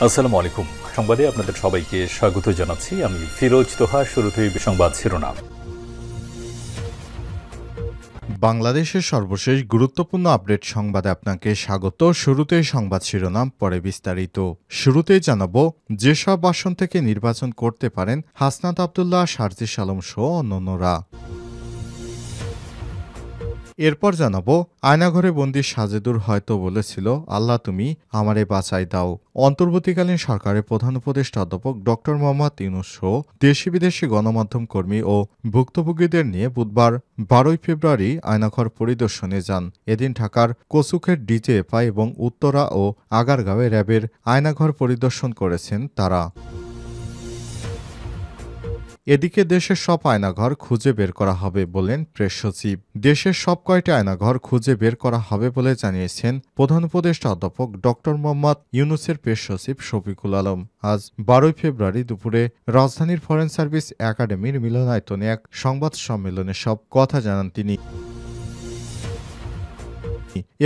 আসসালামু আলাইকুম। সংবাদে আপনাদের সবাইকে স্বাগত জানাচ্ছি। আমি ফিরোজ তোহা। শুরুতেই সংবাদ শিরোনাম। বাংলাদেশের সর্বশেষ গুরুত্বপূর্ণ আপডেট সংবাদে আপনাকে স্বাগত। শুরুতেই সংবাদ শিরোনাম, পরে বিস্তারিত। শুরুতেই জানাবো, যেসব আসন থেকে নির্বাচন করতে পারেন হাসনাত আব্দুল্লাহ, সারজিস আলম সহ অন্যান্যরা। এরপর জানাবো, আয়নাঘরে বন্দি সাজেদুর হয়তো বলেছিল, আল্লাহ তুমি আমারে বাঁচাই দাও। অন্তর্বর্তীকালীন সরকারের প্রধান উপদেষ্টা অধ্যাপক ড মোহাম্মদ ইউনূস সহ দেশি বিদেশি গণমাধ্যম কর্মী ও ভুক্তভোগীদের নিয়ে বুধবার 12 ফেব্রুয়ারি আয়নাঘর পরিদর্শনে যান। এদিন ঢাকার কচুক্ষেত ডিজিএফআই এবং উত্তরা ও আগারগাঁওয়ে র্যাবের আয়নাঘর পরিদর্শন করেছেন তারা। এদিকে দেশের সব আয়নাঘর খুঁজে বের করা হবে বললেন প্রেস সচিব। দেশের সব কয়টি আয়নাঘর খুঁজে বের করা হবে বলে জানিয়েছেন প্রধান উপদেষ্টা অধ্যাপক ড মোহাম্মদ ইউনূসের প্রেস সচিব শফিকুল আলম। আজ 12 ফেব্রুয়ারি দুপুরে রাজধানীর ফরেন সার্ভিস একাডেমির মিলনায়তনে এক সংবাদ সম্মেলনে সব কথা জানান তিনি।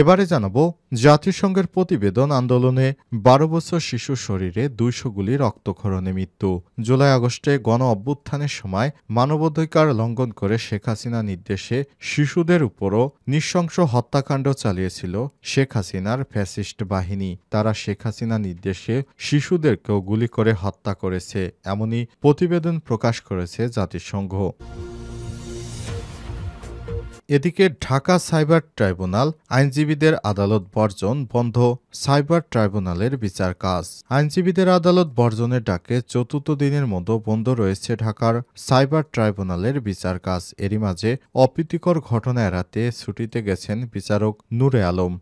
এবারে জানাবো, জাতিসংঘের প্রতিবেদন, আন্দোলনে 12 বছর শিশুর শরীরে 200 গুলি রক্তক্ষরণে মৃত্যু। জুলাই আগস্টে গণ অভ্যুত্থানের সময় মানবাধিকার লঙ্ঘন করে শেখ হাসিনা নির্দেশে শিশুদের উপরও নৃশংস হত্যাকাণ্ড চালিয়েছিল শেখ হাসিনার ফ্যাসিস্ট বাহিনী। তারা শেখ হাসিনা নির্দেশে শিশুদেরকেও গুলি করে হত্যা করেছে, এমনই প্রতিবেদন প্রকাশ করেছে জাতিসংঘ। এদিকে ঢাকা সাইবার ট্রাইব্যুনাল আইনজীবীদের আদালত বর্জন বন্ধ, সাইবার ট্রাইব্যুনালের বিচার কাজ। আইনজীবীদের আদালত বর্জনের ডাকে চতুর্থ দিনের মতো বন্ধ রয়েছে ঢাকার সাইবার ট্রাইব্যুনালের বিচার কাজ। এরই মাঝে অপ্রীতিকর ঘটনা এড়াতে ছুটিতে গেছেন বিচারক নূরে আলম।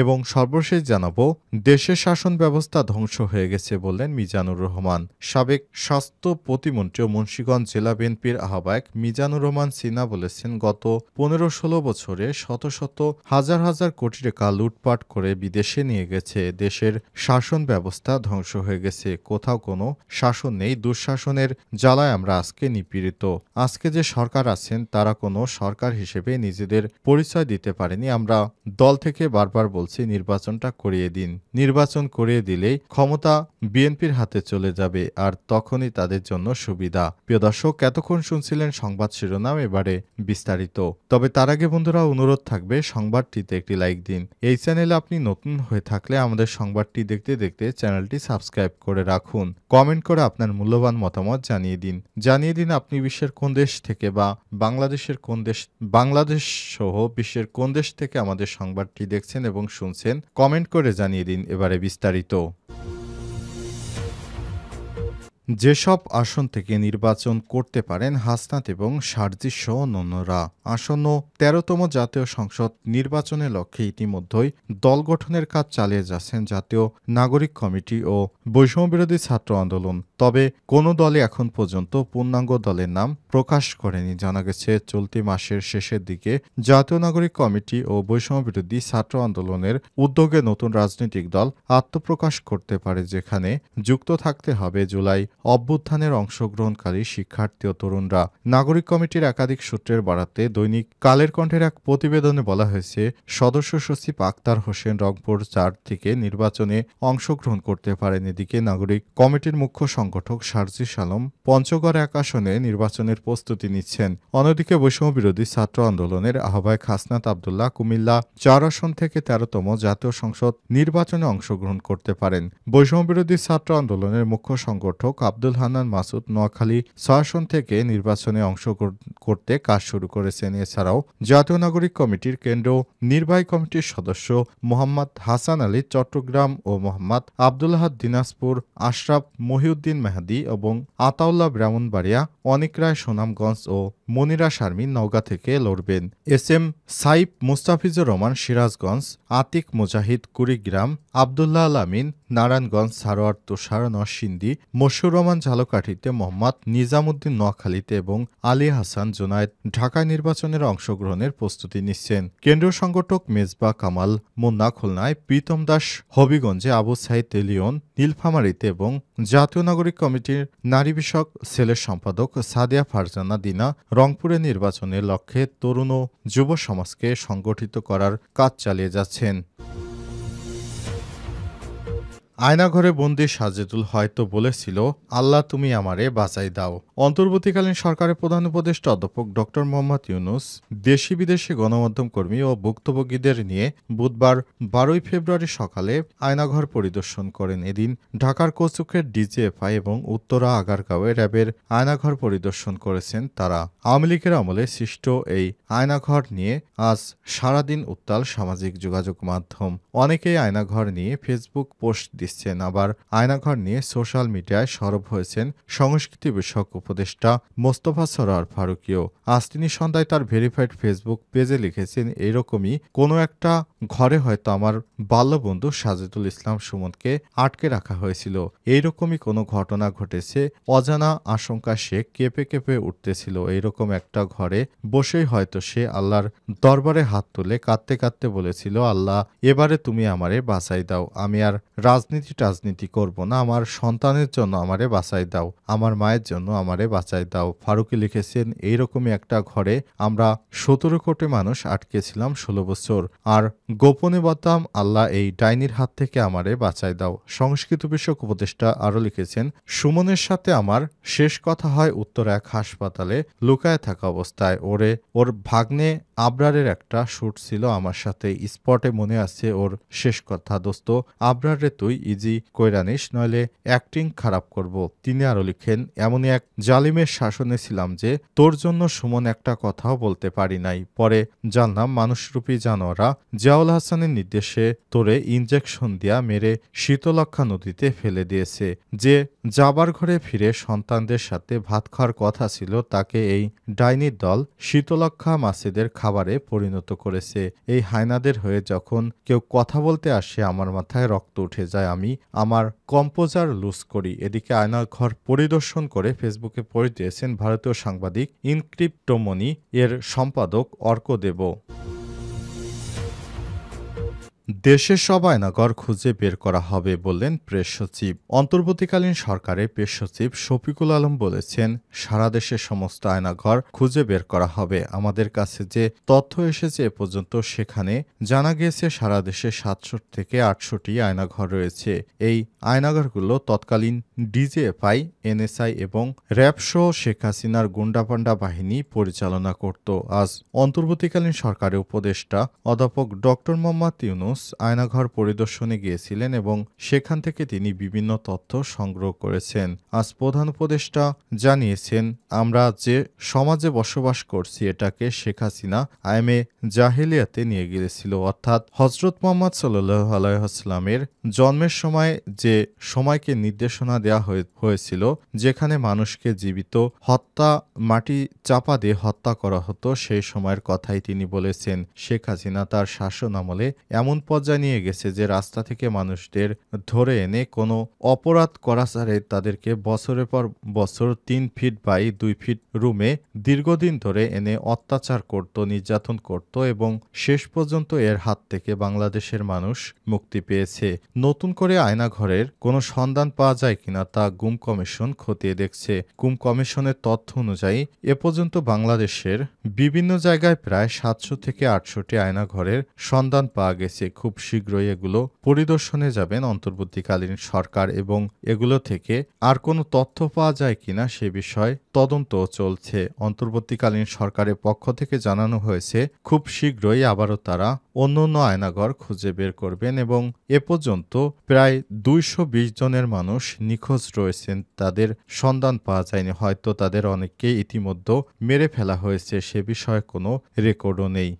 এবং সর্বশেষ জানাবো, দেশের শাসন ব্যবস্থা ধ্বংস হয়ে গেছে বললেন মিজানুর রহমান। সাবেক স্বাস্থ্য প্রতিমন্ত্রী ও মুন্সিগঞ্জ জেলা বিএনপির আহ্বায়ক মিজানুর রহমান সিনা বলেছেন, গত 15-16 বছরে শত শত হাজার হাজার কোটি টাকা লুটপাট করে বিদেশে নিয়ে গেছে। দেশের শাসন ব্যবস্থা ধ্বংস হয়ে গেছে, কোথাও কোনো শাসন নেই। দুঃশাসনের জ্বালায় আমরা আজকে নিপীড়িত। আজকে যে সরকার আছেন তারা কোনো সরকার হিসেবে নিজেদের পরিচয় দিতে পারেনি। আমরা দল থেকে বারবার বলছি, নির্বাচনটা করিয়ে দিন। নির্বাচন করিয়ে দিলেই ক্ষমতা বিএনপির হাতে চলে যাবে, আর তখনই তাদের জন্য সুবিধা। প্রিয় দর্শক, এতক্ষণ শুনছিলেন সংবাদ শিরোনাম, এবারে বিস্তারিত। তবে তার আগে বন্ধুরা, অনুরোধ থাকবে সংবাদটিতে একটি লাইক দিন। এই চ্যানেলে আপনি নতুন হয়ে থাকলে আমাদের সংবাদটি দেখতে দেখতে চ্যানেলটি সাবস্ক্রাইব করে রাখুন। কমেন্ট করে আপনার মূল্যবান মতামত জানিয়ে দিন আপনি বিশ্বের কোন দেশ থেকে বা বাংলাদেশ সহ বিশ্বের কোন দেশ থেকে আমাদের সংবাদটি দেখছেন এবং শুনছেন, কমেন্ট করে জানিয়ে দিন। এবারে বিস্তারিত। যেসব আসন থেকে নির্বাচন করতে পারেন হাসনাত এবং সারজিস সহ অন্যান্যরা। আসন্ন 13তম জাতীয় সংসদ নির্বাচনের লক্ষ্যে ইতিমধ্যেই দল গঠনের কাজ চালিয়ে যাচ্ছেন জাতীয় নাগরিক কমিটি ও বৈষম্যবিরোধী ছাত্র আন্দোলন। তবে কোনো দলই এখন পর্যন্ত পূর্ণাঙ্গ দলের নাম প্রকাশ করেনি। জানা গেছে, চলতি মাসের শেষের দিকে জাতীয় নাগরিক কমিটি ও বৈষম্যবিরোধী ছাত্র আন্দোলনের উদ্যোগে নতুন রাজনৈতিক দল আত্মপ্রকাশ করতে পারে, যেখানে যুক্ত থাকতে হবে জুলাই অভ্যুত্থানের অংশগ্রহণকারী শিক্ষার্থী ও তরুণরা। নাগরিক কমিটির একাধিক সূত্রের বরাতে দৈনিক কালের কণ্ঠের এক প্রতিবেদনে বলা হয়েছে, সদস্য সচিব আক্তার হোসেন রংপুর 4 থেকে নির্বাচনে অংশগ্রহণ করতে পারেন। এদিকে নাগরিক কমিটির মুখ্য সংগঠক সারজিস আলম পঞ্চগড় 1 আসনে নির্বাচনের প্রস্তুতি নিচ্ছেন। অন্যদিকে বৈষম্যবিরোধী ছাত্র আন্দোলনের আহ্বায়ক হাসনাত আব্দুল্লাহ কুমিল্লা 4 আসন থেকে 13তম জাতীয় সংসদ নির্বাচনে অংশগ্রহণ করতে পারেন। বৈষম্যবিরোধী ছাত্র আন্দোলনের মুখ্য সংগঠক আব্দুল হান্নান মাসুদ নোয়াখালী 6 আসন থেকে নির্বাচনে অংশগ্রহণ করতে কাজ শুরু করেছেন। এছাড়াও জাতীয় নাগরিক কমিটির কেন্দ্র নির্বাহী কমিটির সদস্য মোহাম্মদ হাসান আলী চট্টগ্রাম ও মোহাম্মদ আব্দুল আহাদ দিনাজপুর, আশরাফ মহিউদ্দিন মেহেদী এবং আতাউল্লাহ ব্রাহ্মণবাড়িয়া, অনিক রায় সুনামগঞ্জ ও মনিরা শারমিন নওগাঁ থেকে লড়বেন। এস এম সাইফ মুস্তাফিজুর রহমান সিরাজগঞ্জ, আতিক মুজাহিদ কুড়িগ্রাম, আবদুল্লাহ আল আমিন নারায়ণগঞ্জ, সারোয়ার তুষার নরসিংদী, মশিউর রহমান ঝালকাঠিতে, মোহাম্মদ নিজামুদ্দিন নোয়াখালীতে এবং আলী হাসান জুনায়েদ ঢাকায় নির্বাচনের অংশগ্রহণের প্রস্তুতি নিচ্ছেন। কেন্দ্রীয় সংগঠক মেজবা কামাল মুন্না খুলনায়, প্রীতম দাস হবিগঞ্জে, আবু সাইদ তেলিয়ন নীলফামারীতে এবং জাতীয় নাগরিক কমিটির নারী বিষয়ক সেলের সম্পাদক সাদিয়া ফারজানা দিনা রংপুরে নির্বাচনের লক্ষ্যে তরুণ ও যুব সমাজকে সংগঠিত করার কাজ চালিয়ে যাচ্ছেন। আয়নাঘরে বন্দি সাজেদুল হয়তো বলেছিল, আল্লাহ তুমি আমারে বাঁচাই দাও। অন্তর্বর্তীকালীন সরকারের প্রধান উপদেষ্টা অধ্যাপক ড মোহাম্মদ ইউনূস দেশি বিদেশি গণমাধ্যম কর্মী ও ভুক্তভোগীদের নিয়ে বুধবার ১২ ফেব্রুয়ারি সকালে আয়নাঘর পরিদর্শন করেন। এদিন ঢাকার কচুকের ডিজিএফআই এবং উত্তরা আগারগাঁওয়ে র্যাবের আয়নাঘর পরিদর্শন করেছেন তারা। আওয়ামী লীগের আমলে সৃষ্ট এই আয়নাঘর নিয়ে আজ সারাদিন উত্তাল সামাজিক যোগাযোগ মাধ্যম। অনেকেই আয়নাঘর নিয়ে ফেসবুক পোস্ট দিচ্ছেন, আবার আয়নাঘর নিয়ে সোশ্যাল মিডিয়ায় সরব হয়েছেন সংস্কৃতি বিষয়ক উপদেষ্টা মোস্তফা সরোয়ার ফারুকীও। আজ তিনি সন্ধ্যায় তার ভেরিফাইড ফেসবুক পেজে লিখেছেন, এইরকমই কোনো একটা ঘরে হয়তো আমার বাল্যবন্ধু সাজেদুল ইসলাম সুমনকে আটকে রাখা হয়েছিল। এইরকমই কোনো ঘটনা ঘটেছে। অজানা আশঙ্কা সে কেঁপে কেঁপে উঠতেছিল। এইরকম একটা ঘরে বসেই হয়তো সে আল্লাহর দরবারে হাত তুলে কাঁদতে কাঁদতে বলেছিল, আল্লাহ এবারে তুমি আমারে বাঁচাই দাও। আমি আর রাজনীতি করব না। আমার সন্তানের জন্য আমারে বাঁচাই দাও। আমার মায়ের জন্য আমারে বাঁচাই দাও। ফারুকী লিখেছেন, এইরকমই একটা ঘরে আমরা ১৭ কোটি মানুষ আটকেছিলাম ১৬ বছর। আর গোপনে বলতাম, আল্লাহ এই ডাইনির হাত থেকে আমারে বাঁচাই দাও। সংস্কৃত বিষয়ক উপদেষ্টা আরও লিখেছেন, সুমনের সাথে আমার শেষ কথা হয় উত্তর এক হাসপাতালে লুকায় থাকা অবস্থায়। ওর ভাগ্নে আবরারের একটা শ্যুট ছিল আমার সাথে। স্পটে মনে আছে ওর শেষ কথা, দোস্ত আবরারে তুই ইজি কইরা নিস, নইলে অ্যাক্টিং খারাপ করব। তিনি আরও লিখেন, এমনই এক জালিমের শাসনে ছিলাম যে তোর জন্য সুমন একটা কথাও বলতে পারি নাই। পরে জানলাম মানুষরূপী জানোয়াররা জিয়াউল হাসানের নির্দেশে তোরে ইনজেকশন দিয়া মেরে শীতলক্ষা নদীতে ফেলে দিয়েছে। যে যাবার ঘরে ফিরে সন্তানদের সাথে ভাত খাওয়ার কথা ছিল, তাকে এই ডাইনির দল শীতলক্ষা মাছেদের খাবারে পরিণত করেছে। এই হায়নাদের হয়ে যখন কেউ কথা বলতে আসে আমার মাথায় রক্ত উঠে যায়। আমি আমার কম্পোজার লুজ করি। এদিকে আয়নাঘর পরিদর্শন করে ফেসবুকে পোস্ট দিয়েছেন ভারতীয় সাংবাদিক ইনক্রিপ্টোমনি এর সম্পাদক অর্ক দেব। দেশের সব আয়নাঘর খুঁজে বের করা হবে বললেন প্রেস সচিব। অন্তর্বর্তীকালীন সরকারের প্রেস সচিব শফিকুল আলম বলেছেন, সারা দেশের সমস্ত আয়নাঘর খুঁজে বের করা হবে। আমাদের কাছে যে তথ্য এসেছে এ পর্যন্ত সেখানে জানা গিয়েছে সারা দেশে ৭০০ থেকে ৮০০টি আয়নাঘর রয়েছে। এই আয়নাঘরগুলো তৎকালীন ডিজিএফআই, এনএসআই এবং র্যাবসহ শেখ হাসিনার গুন্ডাপান্ডা বাহিনী পরিচালনা করত। আজ অন্তর্বর্তীকালীন সরকারের উপদেষ্টা অধ্যাপক ড মোহাম্মদ ইউনূস আয়নাঘর পরিদর্শনে গিয়েছিলেন এবং সেখান থেকে তিনি বিভিন্ন তথ্য সংগ্রহ করেছেন। আজ প্রধান উপদেষ্টা জানিয়েছেন, আমরা যে সমাজে বসবাস করছি এটাকে শেখ হাসিনা আইএমএ জাহেলিয়াতে নিয়ে গিয়েছিল, অর্থাৎ হজরত মুহাম্মদ সাল্লাল্লাহু আলাইহি ওয়াসাল্লামের জন্মের সময় যে সময়কে নির্দেশনা দেওয়া হয়েছিল, যেখানে মানুষকে জীবিত হত্যা মাটি চাপা দিয়ে হত্যা করা হতো, সেই সময়ের কথাই তিনি বলেছেন। শেখ হাসিনা তার শাসন আমলে এমন পর্যায়ে নিয়ে গেছে যে রাস্তা থেকে মানুষদের ধরে এনে কোনো অপরাধ করা ছাড়ে তাদেরকে বছরের পর বছর ৩ ফিট বাই ২ ফিট রুমে দীর্ঘদিন ধরে এনে অত্যাচার করত, নির্যাতন করত এবং শেষ পর্যন্ত এর হাত থেকে বাংলাদেশের মানুষ মুক্তি পেয়েছে। নতুন করে আয়নাঘরের কোনো সন্ধান পাওয়া যায় কিনা তা গুম কমিশন খতিয়ে দেখছে। গুম কমিশনের তথ্য অনুযায়ী এ পর্যন্ত বাংলাদেশের বিভিন্ন জায়গায় প্রায় ৭০০ থেকে ৮০০টি আয়নাঘরের সন্ধান পাওয়া গেছে। খুব শীঘ্রই এগুলো পরিদর্শনে যাবেন অন্তর্বর্তীকালীন সরকার এবং এগুলো থেকে আর কোনো তথ্য পাওয়া যায় কিনা সে বিষয়ে তদন্ত চলছে। অন্তর্বর্তীকালীন সরকারের পক্ষ থেকে জানানো হয়েছে, খুব শীঘ্রই আবারও তারা অন্য আয়নাঘর খুঁজে বের করবেন এবং এ পর্যন্ত প্রায় ২২০ জনের মানুষ নিখোঁজ রয়েছেন, তাদের সন্ধান পাওয়া যায়নি। হয়তো তাদের অনেককেই ইতিমধ্যে মেরে ফেলা হয়েছে, সে বিষয়ে কোনো রেকর্ডও নেই।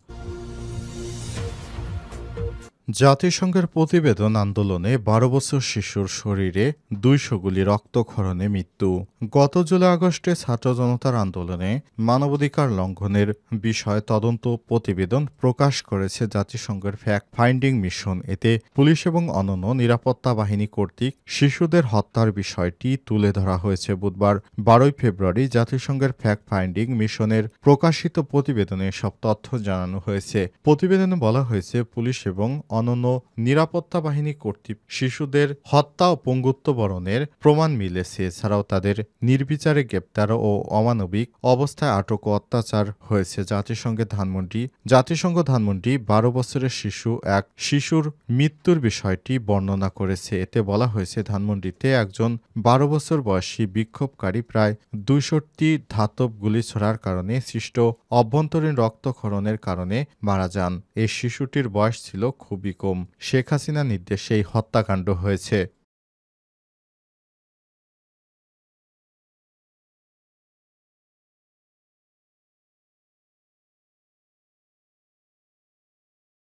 জাতিসংঘের প্রতিবেদন আন্দোলনে ১২ বছর শিশুর শরীরে ২০০ গুলি রক্তক্ষরণে মৃত্যু। গত জুলাই আগস্টে ছাত্র জনতার আন্দোলনে মানবাধিকার লঙ্ঘনের বিষয়ে তদন্ত প্রতিবেদন প্রকাশ করেছে জাতিসংঘের ফ্যাক্ট ফাইন্ডিং মিশন। এতে পুলিশ এবং অন্যান্য নিরাপত্তা বাহিনী কর্তৃক শিশুদের হত্যার বিষয়টি তুলে ধরা হয়েছে। বুধবার ১২ ফেব্রুয়ারি জাতিসংঘের ফ্যাক্ট ফাইন্ডিং মিশনের প্রকাশিত প্রতিবেদনে সব তথ্য জানানো হয়েছে। প্রতিবেদনে বলা হয়েছে, পুলিশ এবং অনন্য নিরাপত্তা বাহিনী কর্তৃক শিশুদের হত্যা ও পঙ্গুত্ব বরণের প্রমাণ মিলেছে। এছাড়াও তাদের নির্বিচারে গ্রেপ্তার ও অমানবিক অবস্থায় আটক ও অত্যাচার হয়েছে। জাতিসংঘ ধানমন্ডি ১২ বছরের শিশুর মৃত্যুর বিষয়টি বর্ণনা করেছে। এতে বলা হয়েছে, ধানমন্ডিতে একজন ১২ বছর বয়সী বিক্ষোভকারী প্রায় ২০০টি ধাতব গুলি ছোড়ার কারণে সৃষ্ট অভ্যন্তরীণ রক্তক্ষরণের কারণে মারা যান। এই শিশুটির বয়স ছিল খুবই কম। শেখ হাসিনার নির্দেশে এই হত্যাকাণ্ড হয়েছে।